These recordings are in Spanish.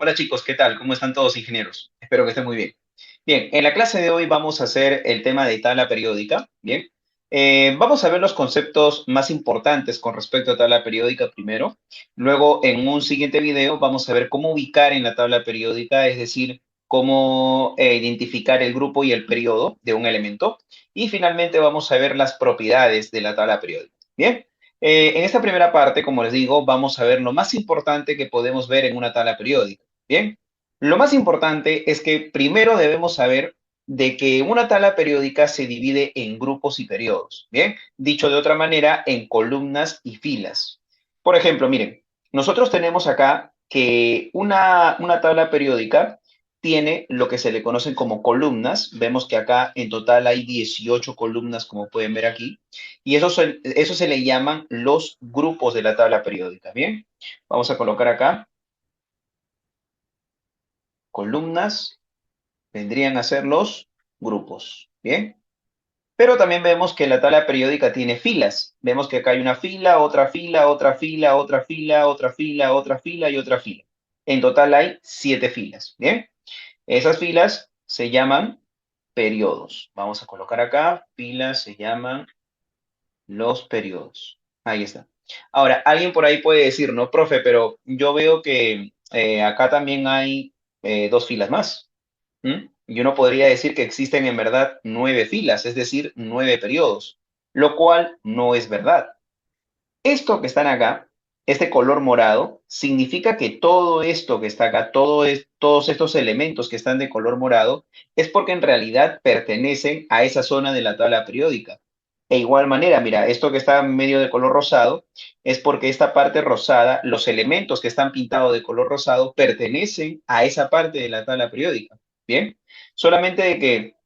Hola chicos, ¿qué tal? ¿Cómo están todos ingenieros? Espero que estén muy bien. Bien, en la clase de hoy vamos a hacer el tema de tabla periódica. Bien, vamos a ver los conceptos más importantes con respecto a tabla periódica primero. Luego, en un siguiente video, vamos a ver cómo ubicar en la tabla periódica, es decir, cómo identificar el grupo y el periodo de un elemento. Y finalmente vamos a ver las propiedades de la tabla periódica. Bien. En esta primera parte, como les digo, vamos a ver lo más importante que podemos ver en una tabla periódica. Bien, lo más importante es que primero debemos saber de que una tabla periódica se divide en grupos y periodos. Bien, dicho de otra manera, en columnas y filas. Por ejemplo, miren, nosotros tenemos acá que una tabla periódica tiene lo que se le conocen como columnas. Vemos que acá en total hay 18 columnas, como pueden ver aquí. Y eso se le llaman los grupos de la tabla periódica. Bien, vamos a colocar acá columnas, vendrían a ser los grupos. Bien, pero también vemos que la tabla periódica tiene filas. Vemos que acá hay una fila, otra fila, otra fila, otra fila, otra fila, otra fila y otra fila. En total hay 7 filas. Bien, esas filas se llaman periodos. Vamos a colocar acá, filas se llaman los periodos. Ahí está. Ahora, alguien por ahí puede decir, no, profe, pero yo veo que acá también hay dos filas más. ¿Mm? Y uno podría decir que existen en verdad 9 filas, es decir, 9 periodos, lo cual no es verdad. Esto que están acá, este color morado, significa que todo esto que está acá, todos estos elementos que están de color morado, es porque en realidad pertenecen a esa zona de la tabla periódica. E igual manera, mira, esto que está en medio de color rosado, es porque esta parte rosada, los elementos que están pintados de color rosado, pertenecen a esa parte de la tabla periódica. Bien, solamente de que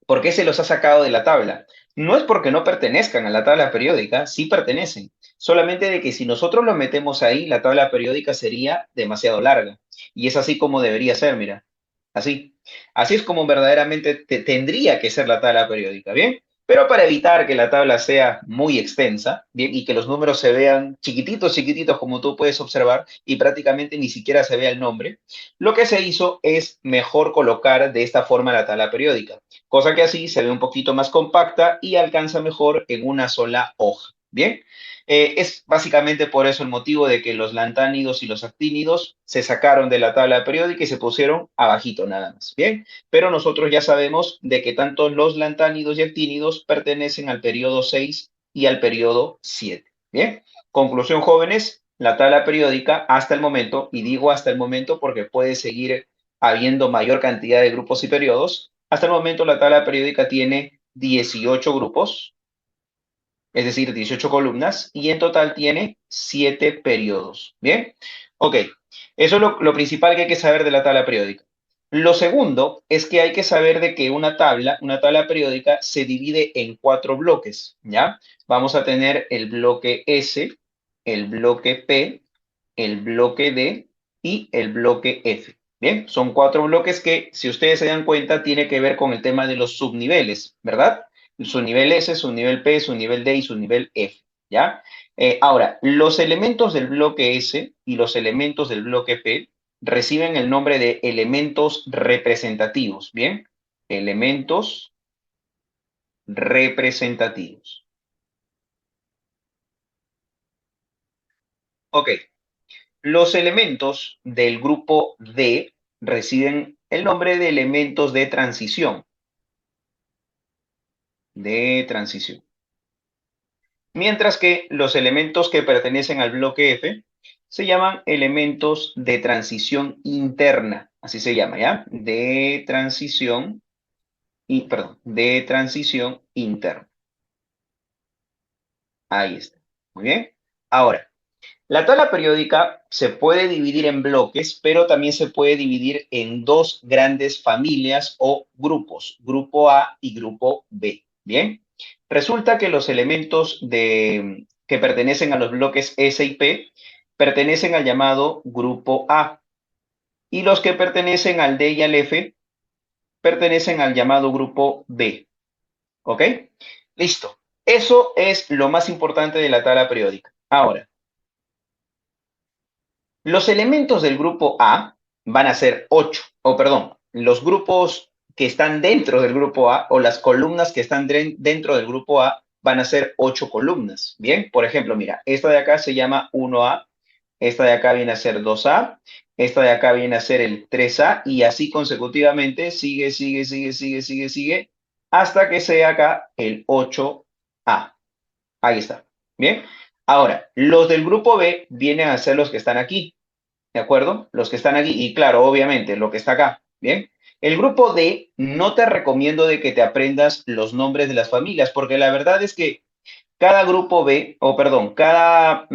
¿por qué se los ha sacado de la tabla? No es porque no pertenezcan a la tabla periódica, sí pertenecen. Solamente de que si nosotros los metemos ahí, la tabla periódica sería demasiado larga. Y es así como debería ser, mira. Así. Así es como verdaderamente tendría que ser la tabla periódica, ¿bien? Pero para evitar que la tabla sea muy extensa, ¿bien? Y que los números se vean chiquititos, chiquititos, como tú puedes observar, y prácticamente ni siquiera se vea el nombre, lo que se hizo es mejor colocar de esta forma la tabla periódica, cosa que así se ve un poquito más compacta y alcanza mejor en una sola hoja. Bien, es básicamente por eso el motivo de que los lantánidos y los actínidos se sacaron de la tabla periódica y se pusieron abajito nada más. Bien, pero nosotros ya sabemos de que tanto los lantánidos y actínidos pertenecen al periodo 6 y al periodo 7. Bien, conclusión jóvenes, la tabla periódica hasta el momento, y digo hasta el momento porque puede seguir habiendo mayor cantidad de grupos y periodos, hasta el momento la tabla periódica tiene 18 grupos, es decir, 18 columnas, y en total tiene 7 periodos. ¿Bien? Ok, eso es lo principal que hay que saber de la tabla periódica. Lo segundo es que hay que saber de que una tabla periódica se divide en 4 bloques, ¿ya? Vamos a tener el bloque S, el bloque P, el bloque D y el bloque F. Bien, son 4 bloques que, si ustedes se dan cuenta, tiene que ver con el tema de los subniveles, ¿verdad? Su nivel S, su nivel P, su nivel D y su nivel F, ¿ya? Ahora, los elementos del bloque S y los elementos del bloque P reciben el nombre de elementos representativos, ¿bien? Elementos representativos. Ok, los elementos del grupo D reciben el nombre de elementos de transición, de transición. Mientras que los elementos que pertenecen al bloque F se llaman elementos de transición interna, así se llama, ¿ya? De transición, perdón, de transición interna. Ahí está. Muy bien. Ahora, la tabla periódica se puede dividir en bloques, pero también se puede dividir en dos grandes familias o grupos, grupo A y grupo B. Bien, resulta que los elementos que pertenecen a los bloques S y P pertenecen al llamado grupo A y los que pertenecen al D y al F pertenecen al llamado grupo B. ¿Ok? Listo. Eso es lo más importante de la tabla periódica. Ahora, los elementos del grupo A van a ser 8, o perdón, los grupos que están dentro del grupo A o las columnas que están dentro del grupo A van a ser 8 columnas. Bien, por ejemplo, mira, esta de acá se llama 1A, esta de acá viene a ser 2A, esta de acá viene a ser el 3A y así consecutivamente sigue, hasta que sea acá el 8A. Ahí está. Bien. Ahora, los del grupo B vienen a ser los que están aquí. ¿De acuerdo? Los que están aquí, y claro, obviamente, lo que está acá, ¿bien? El grupo D, no te recomiendo de que te aprendas los nombres de las familias, porque la verdad es que cada grupo B, o perdón, cada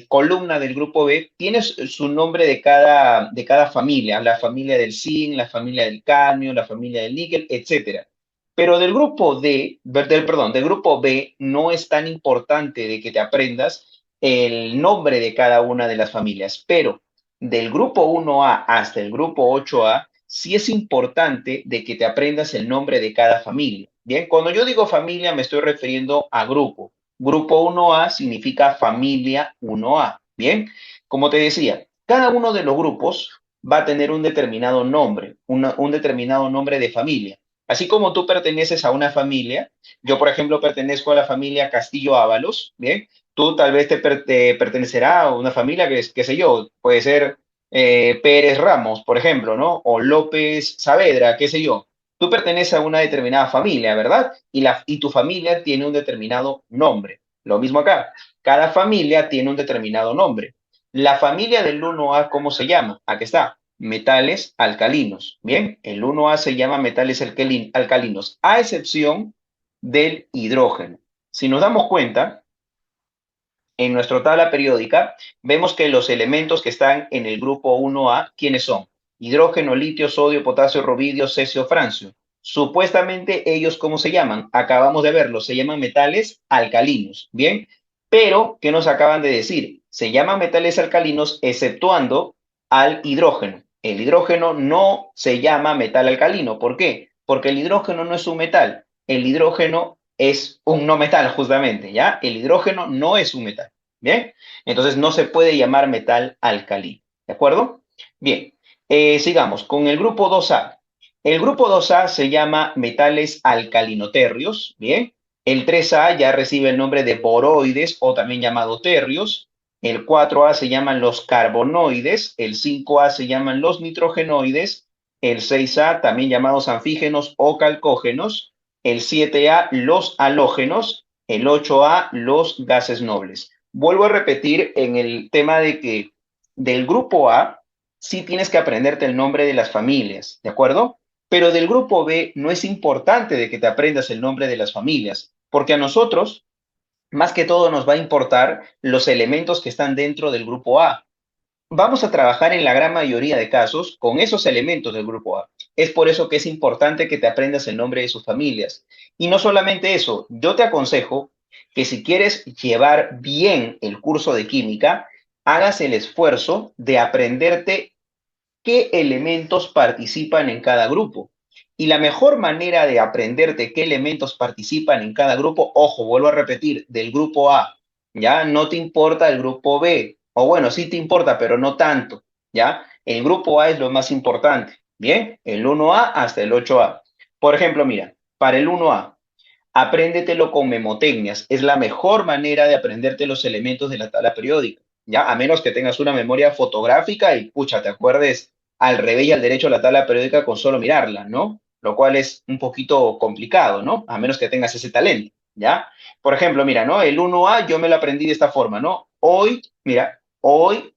columna del grupo B tiene su nombre de cada familia, la familia del zinc, la familia del cadmio, la familia del níquel, etcétera. Pero del grupo D, perdón, del grupo B no es tan importante de que te aprendas el nombre de cada una de las familias, pero del grupo 1A hasta el grupo 8A sí es importante de que te aprendas el nombre de cada familia. Bien, cuando yo digo familia me estoy refiriendo a grupo. Grupo 1A significa familia 1A. Bien, como te decía, cada uno de los grupos va a tener un determinado nombre, un determinado nombre de familia. Así como tú perteneces a una familia, yo por ejemplo pertenezco a la familia Castillo Ábalos, ¿bien? Tú tal vez te pertenecerá a una familia que es, qué sé yo, puede ser Pérez Ramos, por ejemplo, ¿no? O López Saavedra, qué sé yo. Tú perteneces a una determinada familia, ¿verdad? Y tu familia tiene un determinado nombre. Lo mismo acá. Cada familia tiene un determinado nombre. La familia del 1A, ¿cómo se llama? Aquí está. Metales alcalinos. Bien, el 1A se llama metales alcalinos, a excepción del hidrógeno. Si nos damos cuenta, en nuestra tabla periódica, vemos que los elementos que están en el grupo 1A, ¿quiénes son? Hidrógeno, litio, sodio, potasio, rubidio, cesio, francio. Supuestamente ellos, ¿cómo se llaman? Acabamos de verlo, se llaman metales alcalinos, ¿bien? Pero, ¿qué nos acaban de decir? Se llaman metales alcalinos exceptuando al hidrógeno. El hidrógeno no se llama metal alcalino. ¿Por qué? Porque el hidrógeno no es un metal. El hidrógeno es un no metal, justamente, ¿ya? El hidrógeno no es un metal, ¿bien? Entonces no se puede llamar metal alcalino, ¿de acuerdo? Bien, sigamos con el grupo 2A. El grupo 2A se llama metales alcalinoterrios, ¿bien? El 3A ya recibe el nombre de boroides o también llamado terrios. El 4A se llaman los carbonoides. El 5A se llaman los nitrogenoides. El 6A también llamados anfígenos o calcógenos. El 7A los halógenos. El 8A los gases nobles. Vuelvo a repetir en el tema de que del grupo A sí tienes que aprenderte el nombre de las familias, ¿de acuerdo? Pero del grupo B no es importante de que te aprendas el nombre de las familias, porque a nosotros, más que todo, nos va a importar los elementos que están dentro del grupo A. Vamos a trabajar en la gran mayoría de casos con esos elementos del grupo A. Es por eso que es importante que te aprendas el nombre de sus familias. Y no solamente eso, yo te aconsejo que si quieres llevar bien el curso de química, hagas el esfuerzo de aprenderte qué elementos participan en cada grupo. Y la mejor manera de aprenderte qué elementos participan en cada grupo, ojo, vuelvo a repetir, del grupo A, ¿ya? No te importa el grupo B, o bueno, sí te importa, pero no tanto, ¿ya? El grupo A es lo más importante, ¿bien? El 1A hasta el 8A. Por ejemplo, mira, para el 1A, apréndetelo con memotecnias. Es la mejor manera de aprenderte los elementos de la tabla periódica, ¿ya? A menos que tengas una memoria fotográfica y, pucha, te acuerdes al revés y al derecho la tabla periódica con solo mirarla, ¿no? Lo cual es un poquito complicado, ¿no? A menos que tengas ese talento, ¿ya? Por ejemplo, mira, ¿no? El 1A yo me lo aprendí de esta forma, ¿no? Hoy, mira, hoy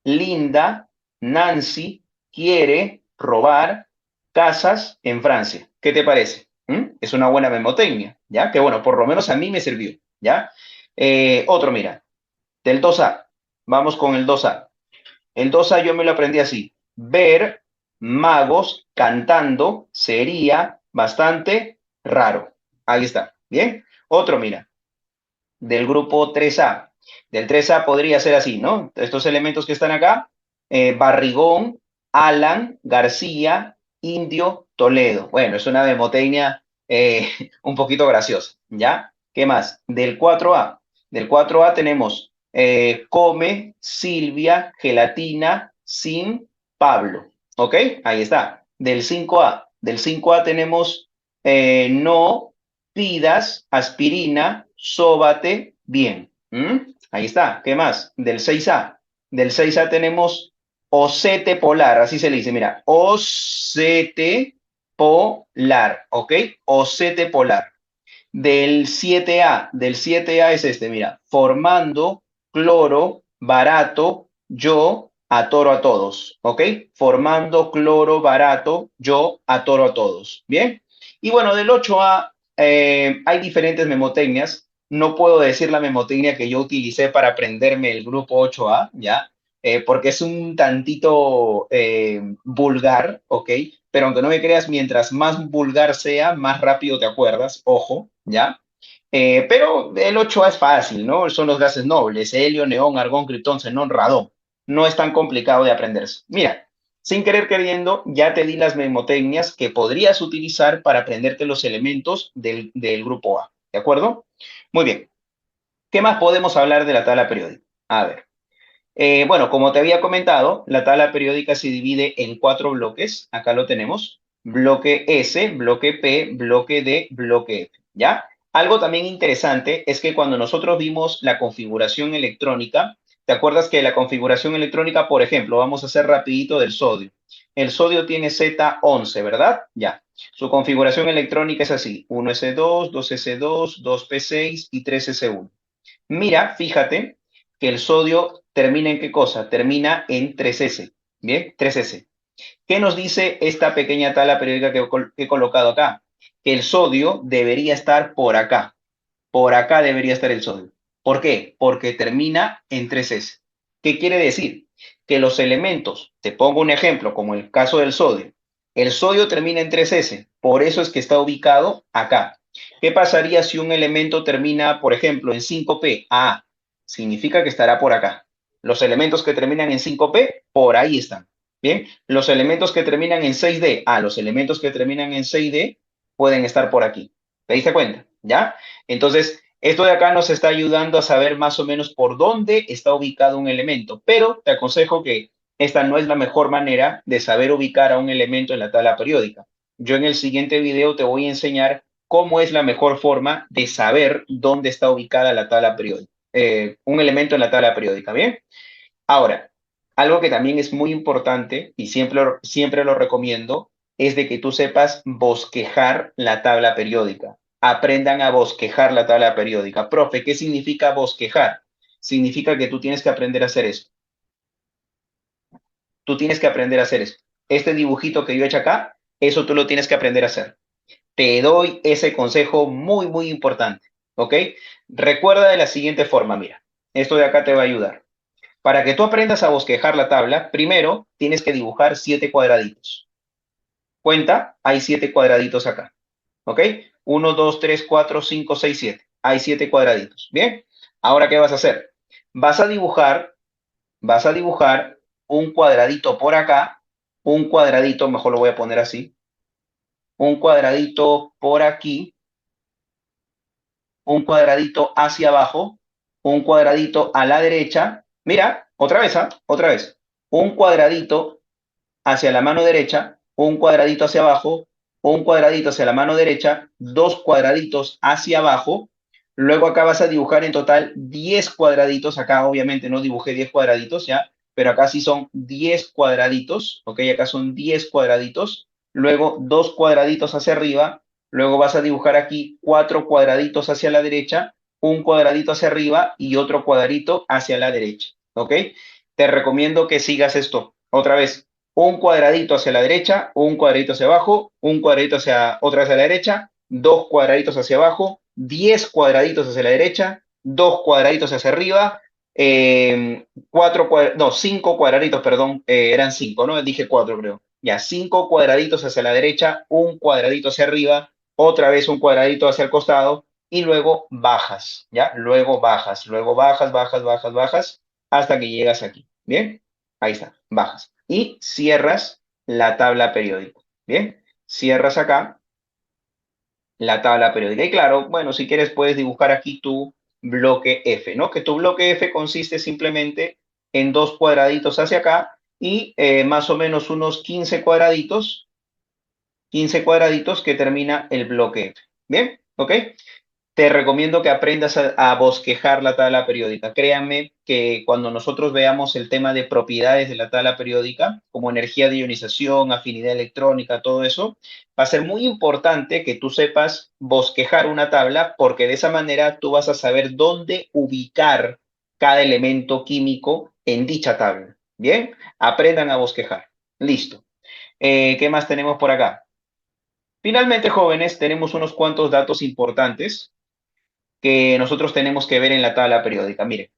Linda, Nancy quiere robar casas en Francia. ¿Qué te parece? Es una buena memotecnia, ¿ya? Que bueno, por lo menos a mí me sirvió, ¿ya? Otro, mira, del 2A. Vamos con el 2A. El 2A yo me lo aprendí así. Ver magos cantando sería bastante raro. Ahí está, ¿bien? Otro, mira, del grupo 3A. Del 3A podría ser así, ¿no? Estos elementos que están acá, Barrigón, Alan, García, Indio, Toledo. Bueno, es una demotecnia un poquito graciosa, ¿ya? ¿Qué más? Del 4A. Del 4A tenemos Come, Silvia, Gelatina, Sin, Pablo. ¿Ok? Ahí está. Del 5A. Del 5A tenemos no pidas aspirina, sóbate bien. ¿Mm? Ahí está. ¿Qué más? Del 6A. Del 6A tenemos osete polar. Así se le dice. Mira, osete polar. ¿Ok? Osete polar. Del 7A es este, mira, formando, cloro, barato, yo atoro a todos, ¿ok? Formando, cloro, barato, yo atoro a todos, ¿bien? Y bueno, del 8A hay diferentes memotecnias. No puedo decir la memotecnia que yo utilicé para aprenderme el grupo 8A, ¿ya? Porque es un tantito vulgar, ¿ok? Pero aunque no me creas, mientras más vulgar sea, más rápido te acuerdas, ojo, ¿ya? Pero el 8A es fácil, ¿no? Son los gases nobles, helio, neón, argón, criptón, xenón, radón. No es tan complicado de aprenderse. Mira, sin querer queriendo, ya te di las memotecnias que podrías utilizar para aprenderte los elementos del grupo A, ¿de acuerdo? Muy bien. ¿Qué más podemos hablar de la tabla periódica? A ver. Bueno, como te había comentado, la tabla periódica se divide en 4 bloques. Acá lo tenemos. Bloque S, bloque P, bloque D, bloque F. ¿Ya? Algo también interesante es que cuando nosotros vimos la configuración electrónica, ¿te acuerdas que la configuración electrónica, por ejemplo, vamos a hacer rapidito del sodio? El sodio tiene Z11, ¿verdad? Ya. Su configuración electrónica es así: 1s2, 2s2, 2p6 y 3s1. Mira, fíjate que el sodio termina en qué cosa? Termina en 3S. Bien, 3S. ¿Qué nos dice esta pequeña tabla periódica que he colocado acá? Que el sodio debería estar por acá. Por acá debería estar el sodio. ¿Por qué? Porque termina en 3S. ¿Qué quiere decir? Que los elementos, te pongo un ejemplo, como el caso del sodio. El sodio termina en 3S, por eso es que está ubicado acá. ¿Qué pasaría si un elemento termina, por ejemplo, en 5P? Ah, significa que estará por acá. Los elementos que terminan en 5P, por ahí están. Bien, los elementos que terminan en 6D, los elementos que terminan en 6D pueden estar por aquí. ¿Te diste cuenta? ¿Ya? Entonces, esto de acá nos está ayudando a saber más o menos por dónde está ubicado un elemento, pero te aconsejo que esta no es la mejor manera de saber ubicar a un elemento en la tabla periódica. Yo en el siguiente video te voy a enseñar cómo es la mejor forma de saber dónde está ubicada la tabla periódica, un elemento en la tabla periódica, ¿bien? Ahora, algo que también es muy importante y siempre lo recomiendo es de que tú sepas bosquejar la tabla periódica. Aprendan a bosquejar la tabla periódica. Profe, ¿qué significa bosquejar? Significa que tú tienes que aprender a hacer eso. Tú tienes que aprender a hacer eso. Este dibujito que yo he hecho acá, eso tú lo tienes que aprender a hacer. Te doy ese consejo muy, muy importante. ¿Ok? Recuerda de la siguiente forma, mira. Esto de acá te va a ayudar. Para que tú aprendas a bosquejar la tabla, primero tienes que dibujar 7 cuadraditos. Cuenta, hay 7 cuadraditos acá. ¿Ok? 1, 2, 3, 4, 5, 6, 7. Hay 7 cuadraditos. Bien. Ahora, ¿qué vas a hacer? Vas a dibujar, vas a dibujar un cuadradito por acá, un cuadradito, mejor lo voy a poner así, un cuadradito por aquí, un cuadradito hacia abajo, un cuadradito a la derecha. Mira, otra vez, ¿ah? Otra vez. Un cuadradito hacia la mano derecha, un cuadradito hacia abajo, un cuadradito hacia la mano derecha, 2 cuadraditos hacia abajo. Luego acá vas a dibujar en total 10 cuadraditos. Acá obviamente no dibujé 10 cuadraditos, ¿ya? Pero acá sí son 10 cuadraditos, ¿ok? Acá son 10 cuadraditos. Luego 2 cuadraditos hacia arriba. Luego vas a dibujar aquí 4 cuadraditos hacia la derecha, un cuadradito hacia arriba y otro cuadrito hacia la derecha, ¿ok? Te recomiendo que sigas esto. Otra vez, un cuadradito hacia la derecha, un cuadradito hacia abajo, un cuadradito hacia otra vez a la derecha, 2 cuadraditos hacia abajo, 10 cuadraditos hacia la derecha, 2 cuadraditos hacia arriba, 5 cuadraditos, perdón, eran 5, ¿no? Dije 4, creo. Ya, 5 cuadraditos hacia la derecha, un cuadradito hacia arriba, otra vez un cuadradito hacia el costado y luego bajas, ¿ya? Luego bajas, bajas, bajas, bajas hasta que llegas aquí. ¿Bien? Ahí está, bajas. Y cierras la tabla periódica. ¿Bien? Cierras acá la tabla periódica. Y claro, bueno, si quieres puedes dibujar aquí tu bloque F, ¿no? Que tu bloque F consiste simplemente en 2 cuadraditos hacia acá y más o menos unos 15 cuadraditos que termina el bloque F. ¿Bien? ¿Ok? Te recomiendo que aprendas a bosquejar la tabla periódica. Créanme que cuando nosotros veamos el tema de propiedades de la tabla periódica, como energía de ionización, afinidad electrónica, todo eso, va a ser muy importante que tú sepas bosquejar una tabla porque de esa manera tú vas a saber dónde ubicar cada elemento químico en dicha tabla. Bien, aprendan a bosquejar. Listo. ¿Qué más tenemos por acá? Finalmente, jóvenes, tenemos unos cuantos datos importantes que nosotros tenemos que ver en la tabla periódica. Miren,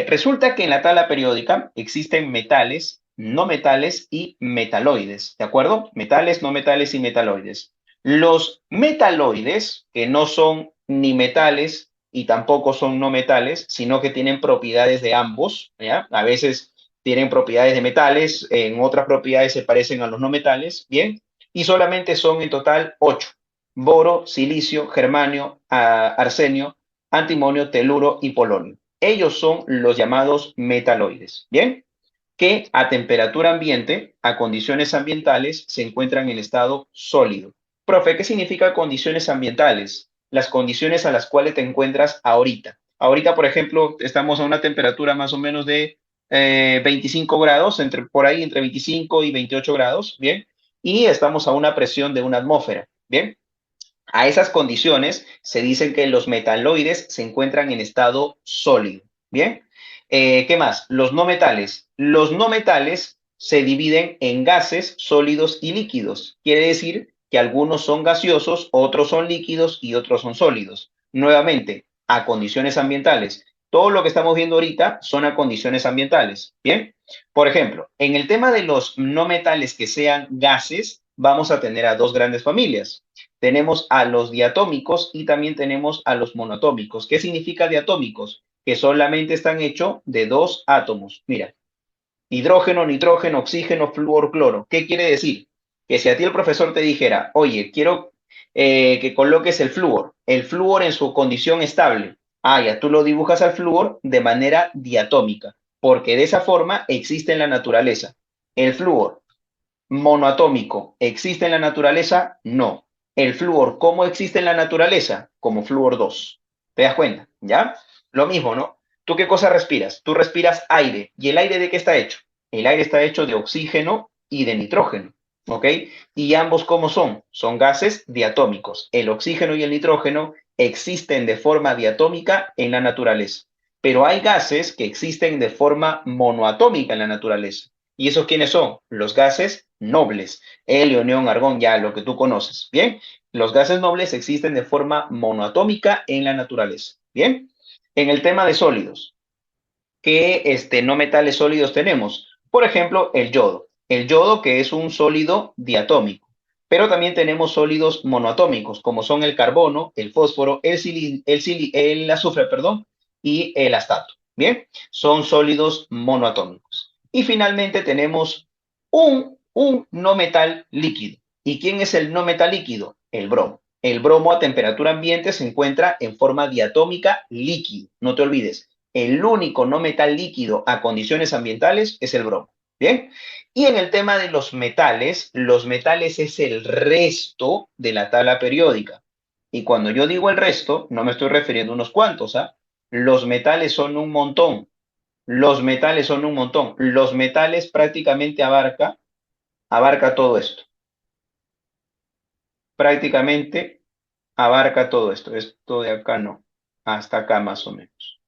resulta que en la tabla periódica existen metales, no metales y metaloides, ¿de acuerdo? Metales, no metales y metaloides. Los metaloides, que no son ni metales y tampoco son no metales, sino que tienen propiedades de ambos, ¿ya? A veces tienen propiedades de metales, en otras propiedades se parecen a los no metales, ¿bien? Y solamente son en total 8. Boro, silicio, germanio, arsenio, antimonio, teluro y polonio. Ellos son los llamados metaloides, ¿bien? Que a temperatura ambiente, a condiciones ambientales, se encuentran en estado sólido. Profe, ¿qué significa condiciones ambientales? Las condiciones a las cuales te encuentras ahorita. Ahorita, por ejemplo, estamos a una temperatura más o menos de 25 grados, por ahí entre 25 y 28 grados, ¿bien? Y estamos a una presión de una atmósfera, ¿bien? A esas condiciones se dicen que los metaloides se encuentran en estado sólido. ¿Bien? ¿Qué más? Los no metales. Los no metales se dividen en gases, sólidos y líquidos. Quiere decir que algunos son gaseosos, otros son líquidos y otros son sólidos. Nuevamente, a condiciones ambientales. Todo lo que estamos viendo ahorita son a condiciones ambientales. ¿Bien? Por ejemplo, en el tema de los no metales que sean gases, vamos a tener a dos grandes familias. Tenemos a los diatómicos y también tenemos a los monoatómicos. ¿Qué significa diatómicos? Que solamente están hechos de dos átomos. Mira, hidrógeno, nitrógeno, oxígeno, flúor, cloro. ¿Qué quiere decir? Que si a ti el profesor te dijera, oye, quiero que coloques el flúor en su condición estable. Ah, ya tú lo dibujas al flúor de manera diatómica, porque de esa forma existe en la naturaleza. El flúor monoatómico, ¿existe en la naturaleza? No. El flúor, ¿cómo existe en la naturaleza? Como flúor 2. ¿Te das cuenta? ¿Ya? Lo mismo, ¿no? ¿Tú qué cosa respiras? Tú respiras aire. ¿Y el aire de qué está hecho? El aire está hecho de oxígeno y de nitrógeno. ¿Ok? ¿Y ambos cómo son? Son gases diatómicos. El oxígeno y el nitrógeno existen de forma diatómica en la naturaleza. Pero hay gases que existen de forma monoatómica en la naturaleza. ¿Y esos quiénes son? Los gases nobles. Helio, neón, argón, ya lo que tú conoces. Bien, los gases nobles existen de forma monoatómica en la naturaleza. Bien, en el tema de sólidos, ¿qué no metales sólidos tenemos? Por ejemplo, el yodo. El yodo que es un sólido diatómico. Pero también tenemos sólidos monoatómicos, como son el carbono, el fósforo, el azufre, perdón, y el astato. Bien, son sólidos monoatómicos. Y finalmente tenemos un no metal líquido. ¿Y quién es el no metal líquido? El bromo. El bromo a temperatura ambiente se encuentra en forma diatómica líquido. No te olvides, el único no metal líquido a condiciones ambientales es el bromo. Bien. Y en el tema de los metales es el resto de la tabla periódica. Y cuando yo digo el resto, no me estoy refiriendo a unos cuantos, ¿ah? Los metales son un montón. Los metales son un montón. Los metales prácticamente abarca todo esto. Prácticamente abarca todo esto. Esto de acá no. Hasta acá más o menos.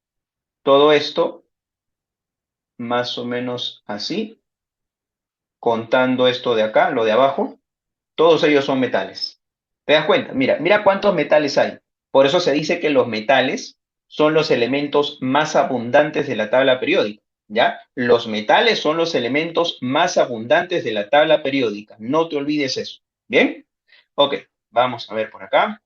Todo esto más o menos así, contando esto de acá, lo de abajo, todos ellos son metales. ¿Te das cuenta? Mira, mira cuántos metales hay. Por eso se dice que los metales son los elementos más abundantes de la tabla periódica, ¿ya? Los metales son los elementos más abundantes de la tabla periódica. No te olvides eso. ¿Bien? Ok, vamos a ver por acá.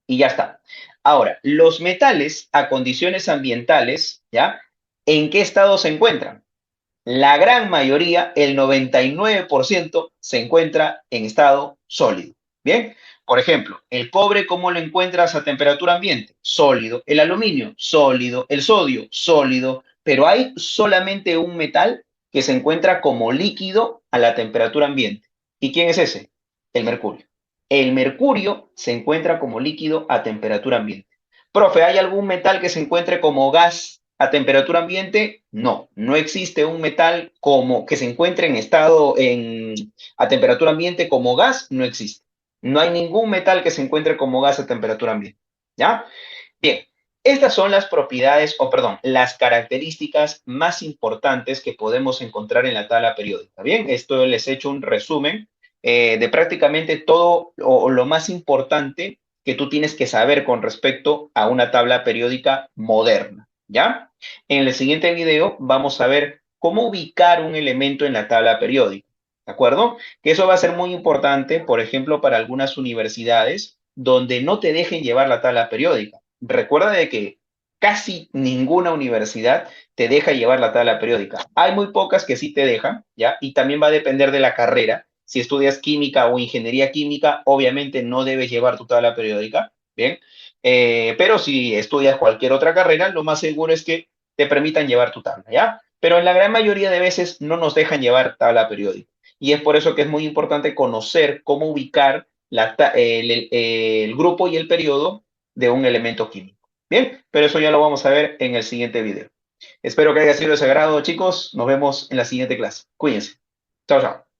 Y ya está. Ahora, los metales a condiciones ambientales, ¿ya? ¿En qué estado se encuentran? La gran mayoría, el 99%, se encuentra en estado sólido. Bien, por ejemplo, el cobre, ¿cómo lo encuentras a temperatura ambiente? Sólido. El aluminio, sólido. El sodio, sólido. Pero hay solamente un metal que se encuentra como líquido a la temperatura ambiente. ¿Y quién es ese? El mercurio. El mercurio se encuentra como líquido a temperatura ambiente. Profe, ¿hay algún metal que se encuentre como gas a temperatura ambiente? No, no existe un metal como que se encuentre en a temperatura ambiente como gas, no existe. No hay ningún metal que se encuentre como gas a temperatura ambiente. ¿Ya? Bien, estas son las propiedades, o perdón, las características más importantes que podemos encontrar en la tabla periódica. Bien, esto les he hecho un resumen de prácticamente todo o lo más importante que tú tienes que saber con respecto a una tabla periódica moderna. ¿Ya? En el siguiente video vamos a ver cómo ubicar un elemento en la tabla periódica. ¿De acuerdo? Que eso va a ser muy importante, por ejemplo, para algunas universidades donde no te dejen llevar la tabla periódica. Recuerda de que casi ninguna universidad te deja llevar la tabla periódica. Hay muy pocas que sí te dejan, ¿ya? Y también va a depender de la carrera. Si estudias química o ingeniería química, obviamente no debes llevar tu tabla periódica, ¿bien? Pero si estudias cualquier otra carrera, lo más seguro es que te permitan llevar tu tabla, ¿ya? Pero en la gran mayoría de veces no nos dejan llevar tabla periódica. Y es por eso que es muy importante conocer cómo ubicar el grupo y el periodo de un elemento químico. Bien, pero eso ya lo vamos a ver en el siguiente video. Espero que haya sido de su agrado, chicos. Nos vemos en la siguiente clase. Cuídense. Chao, chao.